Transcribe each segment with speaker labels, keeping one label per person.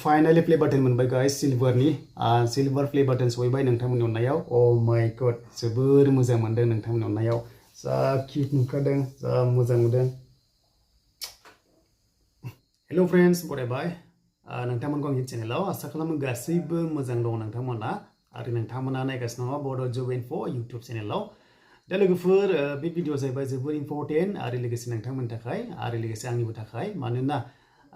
Speaker 1: finally play button मोनबाय guys silver नि silver play button सहैबाय नोंथांमोननि अननायाव oh my god जोबोर मोजां मोनदों नोंथांमोननि अननायाव जा cute नुखादों जा मोजां मोनदों hello friends बरायबाय नोंथांमोनखौ आंनि चेनेलाव आसा खालामो गासैबो मोजां दं नोंथांमोना आरो नोंथांमोना नायगासिनो दङ Bodo job info YouTube चेनेलाव दा लोगोफोर बे भिडिअ जाहैबाय जोबोर इम्पोर्टेन्ट आरो लोगोसे नोंथांमोननि थाखाय आरो लोगोसे आंनिबो थाखाय मानोना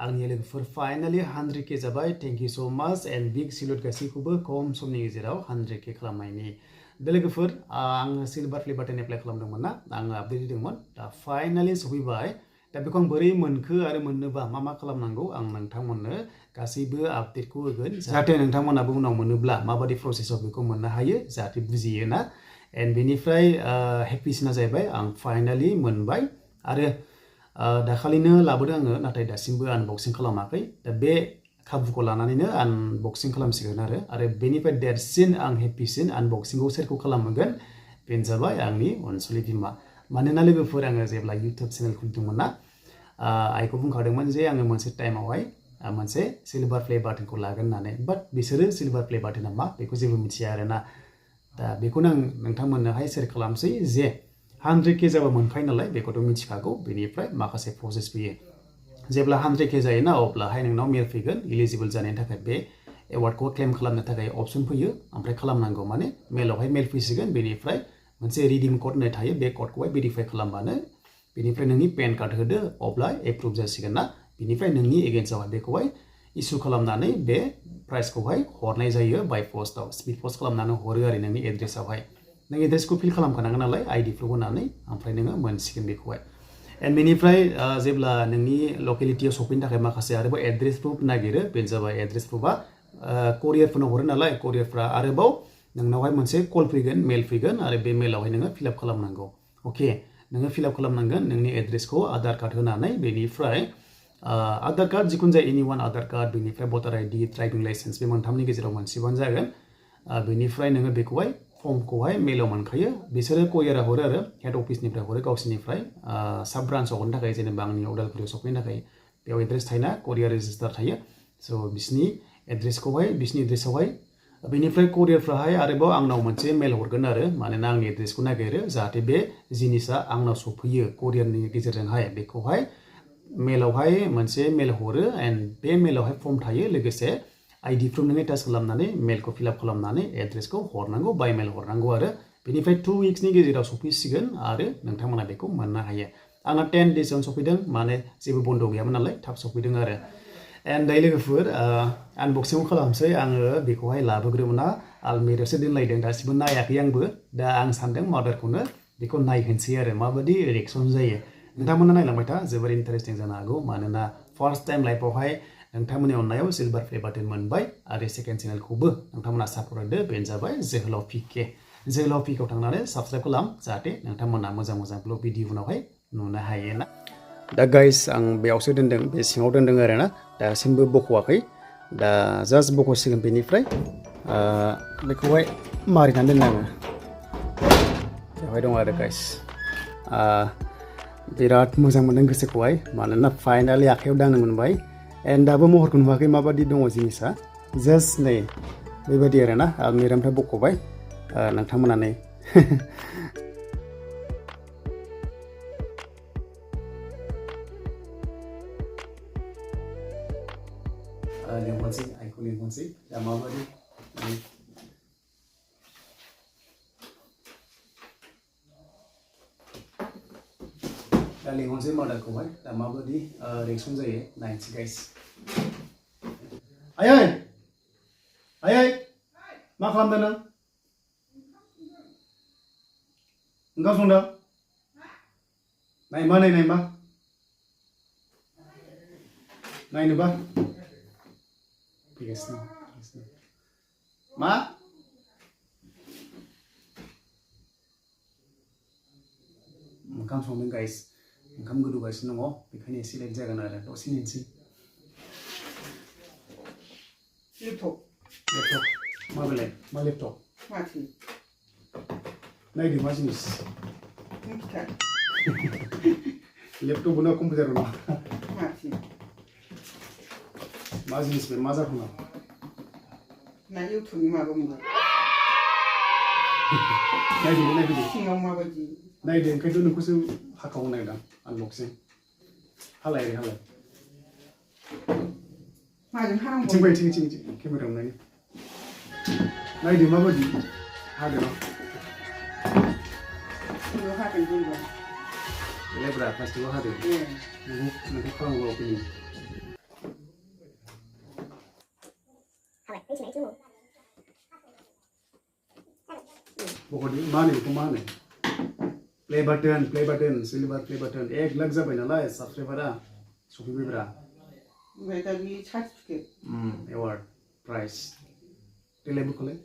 Speaker 1: आंनि लोगोफोर फाइनाली 100k जाबाय थैंक यू सो माच एन्ड बिग सिलुट गासैखौबो खम समनि गेजेराव 100k खालामनायनि दा लोगोफोर आं सिलभार प्ले बाटन एप्लाइ खालामदोंमोन ना आङो आपडेट होदोंमोन दा फाइनाली सफैबाय दा बेखौ आं बोरै मोनखो आरो मोननोबा मा खालामनांगौ आं नोंथांमोननो गासैबो आपडेटखौ होगोन जाहाथे नोंथांमोनाबो उनाव मोनोब्ला माबादि प्रसेसआव बेखौ मोननो हायो जाहाथे बुजियो ना एन्ड बेनिफ्राय हेपिसिना जाहैबाय आं फाइनाली मोनबाय आरो दाखालिनो लाबोदों आङो नाथाय दासिमबो आनबक्सिं खालामाखै दा बे खाबुखौ लानानैनो आनबक्सिं खालामसिगोन आरो बेनिफ्राय देरसिन आं हेपिसिन आनबक्सिंखौ सोरखौ खालामगोन बेनो जाबाय आंनि अनसुलि बिमा मानोना लोगोफोर आङो जेब्ला इउटिउब चेनेल खुलिदोंमोन ना आइखौ बुंखादोंमोन जे आङो मोनसे टाइमावहाय मोनसे सिलभार प्ले बाटनखौ लागोन होननानै बाट बिसोरो सिलभार प्ले बाटना मा बेखौ जेबो मिथिया आरोना दा बेखौनो आं नोंथांमोननोहाय शेयार खालामसै जे 100k जाबा मोनखायो नालाय बेखौथ' मिथिखागौ बेनिफ्राय माखासे प्रसेस फैयो जेब्ला 100k जायोना अब्लाहाय नोंनाव मेल फैगोन एलिजिबल जानायनि थाखाय बे एवार्डखौ क्लेम खालामनो थाखाय अप्शन फैयो ओमफ्राय खालामनांगौ माने मेलावहाय मेल फैसिगोन बेनिफ्राय मोनसे रिडिम कड होननाय थायो बे क'डखौहाय भेरिफाइ खालामबानो बेनिफ्राय नोंनि पेन कार्ड होदो अब्ला एप्रुभ जासिगोन ना बेनिफ्राय नोंनि एगेन्स्टआवहाय बेखौहाय इसु खालामनानै बे प्राइसखौहाय हरनाय जायो बाय पस्टआव स्पिड पस्ट खालामनानै हरो आरो नोंनि एड्रेसआवहाय नों एड्रेसखौ फिल खालामखानांगोन नालाय आइडि प्रुफ होनानै ओमफ्राय नोङो मोनसिगोन बेखौहाय एन्ड बेनिफ्राय जेब्ला नोंनि लकेलिटियाव सफैनो थाखाय माखासे आरोबाव एड्रेस प्रुफ नागिरो बेनो जाबाय एड्रेस प्रुफआ करियारफोरनो हरो नालाय करियारफ्रा आरोबाव नोंनावहाय मोनसे कल फैगोन मेल फैगोन आरो बे मेलावहाय नोङो फिलआप खालामनांगौ अके नोङो फिलआप खालामनांगोन नोंनि एड्रेसखौ आधार कार्ड होनानै बेनिफ्राय आधार कार्ड जिखुनु जाया एनि वान आधार कार्ड बेनिफ्राय भटार आइडि ड्राइभिं लाइसेन्स बे मोनथामनि गेजेराव मोनसेबानो जागोन बेनिफ्राय नोङो बेखौहाय फर्मखौहाय मेलाव मोनखायो बिसोरो करियारा हरो आरो हेड अफिसनिफ्राय हरो गावसोरनिफ्राय साब ब्रान्चआव हरनो थाखाय जेनेबा आंनि उदालगुरियाव सफैनो थाखाय बेयाव एड्रेस थायोना करियार रेजिस्टार थायो स' बिसिनि एड्रेसखौहाय बिसिनि एड्रेसआवहाय बेनिफ्राय करियारफ्राहाय आरोबाव आंनाव मोनसे मेल हरगोन आरो मानोना आंनि एड्रेसखौ नागिरो जाहाथे बे जिनिसा आंनाव सफैयो करियारनि गेजेरजोंहाय बेखौहाय मेलावहाय मोनसे मेल हरो एन्ड बे मेलावहाय फर्म थायो लोगोसे आइडि प्रुफ नों एटाच खालामनानै मेलखौ फिलआप खालामनानै एड्रेसखौ हरनांगौ बाय मेल हरनांगौ आरो बेनिफ्राय 2 उइक्सनि गेजेराव सफैसिगोन आरो नोंथांमोना बेखौ मोननो हायो आंना 10 डेजआवनो सफैदों माने जेबो बन्द' गैयामोन नालाय थाब सफैदों आरो एन्ड दायो लोगोफोर आनबक्सिंखौ खालामसै आङो बेखौहाय लाबोग्रोमोना आलमिरायावसो दोनलायदों दासिमबो नायाखै आंबो दा आं सानदों मादारखौनो बेखौ नायहोनसै आरो माबायदि रिएक्सन जायो नोंथांमोना नायलांबाय था जोबोर इन्टारेस्टिं जानो हागौ मानोना फार्स्ट टाइम लाइफआवहाय नोंथांमोननि अननायाव सिलभार प्ले बाटन मोनबाय आरो सेकेन्ड चेनेलखौबो नोंथांमोना सापर्ट होदो बेनो जाबाय जोहोलाव पिके जोहोलाव पिकेआव थांनानै साबस्क्राइब खालाम जाहाथे नोंथांमोना मोजां ब्लग भिडिअ उनावहाय नुनो हायो ना दा गाइस आं बेयावसो दोनदों बे सिङाव दोनदों आरो ना दासिमबो बख'वाखै दा जास्ट बख'सिगोन बेनिफ्राय बेखौहाय मारिनानै दोननाङो बेवहाय दं आरो गाइस बिराद मोजां मोनदों गोसोखौहाय मानोना फाइनालि आखायाव दांनो मोनबाय एन्ड दाबो महरखौ नुवाखै माबादि दङ जिनिसा जास्ट नै बेबायदि आरो ना आलमिरानिफ्राय बख'बाय नोंथांमोना नै लिंहरनोसै आइखौ लिंहरनोसै दा माबादि दा लिंहरनोसै मादारखौहाय दा माबादि रिएक्सन जायो नायनोसै गाइस आयै मा खालामदों नों ओंखाम संदों नायमा नायनोबा फैगासिनो मा ओंखाम संदों गाइस ओंखाम गोदौगासिनो दङ बेखायनो एसे लेट जागोन आरो दसे नेनोसै लेपटप माबेलाय मा लेपटप माथि नायदो मा जिनिस लेपटप ना कम्पिउटार ना माथि मा जिनिस बे मा जाखो
Speaker 2: ना इउटुबनि माबा मोनबाय
Speaker 1: नायदो
Speaker 2: सिङाव माबायदि
Speaker 1: नायदो ओंखायनोथ' नोंखौसो हाखावनो नागिरदां आनबक्सिं हालाय
Speaker 2: माजों हानांगौ
Speaker 1: थिं बाय थिं केमेरायाव नायदो माबायदि हादो
Speaker 2: सिङाव हागोन जेनेबा
Speaker 1: लेब्रा प्लास्टिकआव हादो नोंखौ खालामगौ फैयो बकडी मा होनो बेखौ मा होनो play button silver play button 1 lakh जाबाय नालाय साबस्क्राइबारा सफैबायब्रा
Speaker 2: ओमफ्राय दा बे सार्टिफिकेट
Speaker 1: एवार्ड प्राइज देलाय बुखौलाय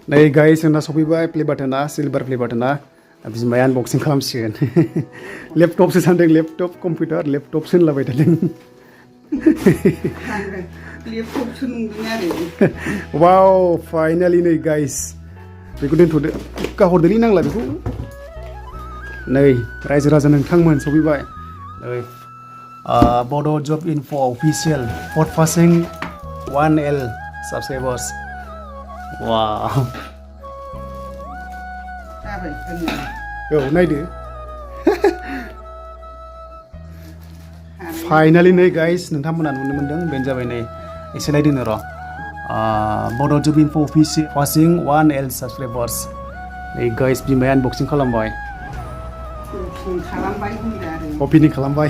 Speaker 1: नै गाइस जोंना सफैबाय प्ले बाटना सिल्भार प्ले बाटना बिमाया आनबक्सिं खालामसिगोन लेपटपसो सानदों लेपटप कम्पिउटार लेपटपसो होनलाबाय थादों
Speaker 2: लेपटपसो नंदों आरो
Speaker 1: वाव फाइनालि नै गाइस बेखौ दोनथ'दो गाहरदोलै नांला बेखौ नै रायजो राजा नोंथांमोन सफैबाय नै Bodo job info official for passing 1L subscribers wow नायदो फाइनालि नै गाइस नोंथांमोना नुनो मोनदों बेनो जाबाय नै एसे नायदों र' Bodo job info official passing 1L subscribers नै गाइस बिमाया आनबक्सिं खालामबाय ओपनिं खालामबाय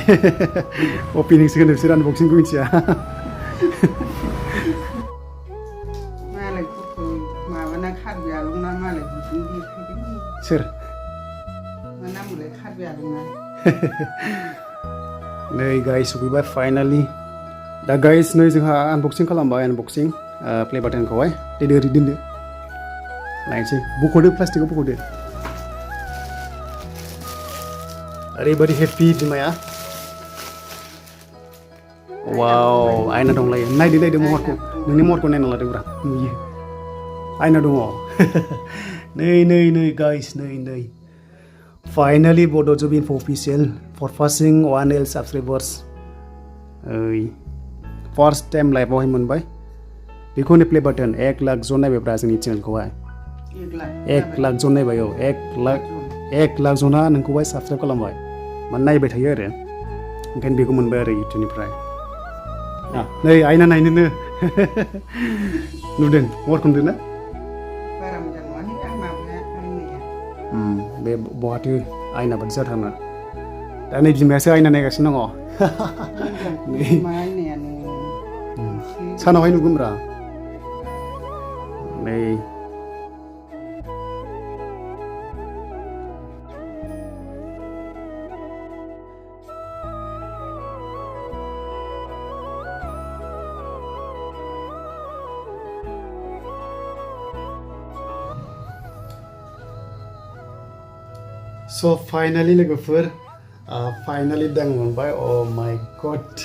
Speaker 1: ओपनिं सो होनो बिसोर आनबक्सिंखौ मिथिया
Speaker 2: मालायफोरखौ माबाना खारबि आलंना मालाय बिदिनो देखायदों
Speaker 1: सोर
Speaker 2: मा नामलाय खारबि आलंना
Speaker 1: नै गाइस सफैबाय फाइनालि दा गाइस नै जोंहा आनबक्सिं खालामबाय आनबक्सिं प्ले बाटनखौहाय दोनदो ओरै दोनदो नायनोसै बख'दो प्लास्टिकआव बख'दो ओरैबायदि हेपि बिमाया वाव आयना दंलायो नायदो महरखौ नोंनि महरखौ नायना लादोब्रा नुयो आयना दङ नै गाइस नै finally Bodo job info official for passing 1L subscribers ओइ फर्स्ट टाइम लाइफआवहाय मोनबाय बेखौनो प्ले बाटन 1 लाख जन नायबायब्रा जोंनि चेनेलखौहाय 1 लाख जन नायबाय औ 1 लाख जना नोंखौहाय साबसक्राइब खालामबाय माने नायबाय थायो आरो ओंखायनो बेखौ मोनबाय आरो इउटुबनिफ्राय नै आयना नायनोनो नुदों महरखौ नुदों ना
Speaker 2: बारा मोजां नङाहाय आं माबाया आयनाया
Speaker 1: बे बहाथो आयना बादि जाथारना दा नै बिमायासो आयना नायगासिनो दङ
Speaker 2: आयनायानो
Speaker 1: सानावहाय नुगोनब्रा नै So finally लोगोफोर finally दां मोनबाय oh my god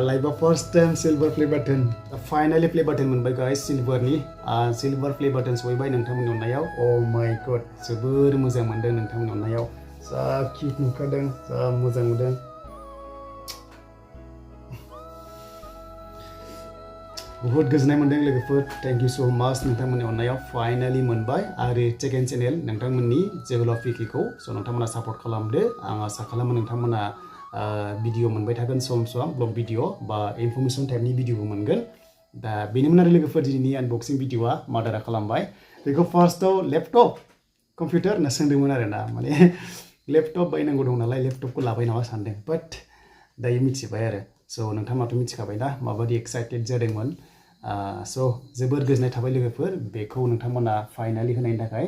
Speaker 1: लाइफआ first time silver play button finally play button मोनबाय गाइस सिल्भारनि सिल्भार प्ले बाटन सहैबाय नोंथांमोननि अननायाव oh my god जोबोर मोजां मोनदों नोंथांमोननि अननायाव जा किउट नुखादों जा मोजां मोनदों बहुत गोजोननाय मोनदों लोगोफोर थैंक यू सो माच नोंथांमोननि अननायाव फाइनालि मोनबाय आरो सेकेन्ड चेनेल नोंथांमोननि जोहोलाव पिकेखौ स' नोंथांमोना सापर्ट खालामदो आं आसा खालामो नोंथांमोना भिडिअ मोनबाय थागोन सम ब्लग भिडिअ बा इनफरमेसन टाइपनि भिडिअबो मोनगोन दा बेनोमोन आरो लोगोफोर दिनैनि आनबक्सिं भिडिअआ मादारा खालामबाय बेखौ फार्स्टआव लेपटप कम्पिउटार होनना सोंदोंमोन आरो ना माने लेपटप बायनांगौ दं नालाय लेपटपखौ लाबाय नामा सानदों बाट दायो मिथिबाय आरो स' नोंथांमोनाथ' मिथिखाबाय ना माबायदि एक्साइटेड जादोंमोन स' जोबोर गोजोननाय थाबाय लोगोफोर बेखौ नोंथांमोना फाइनालि होनायनि थाखाय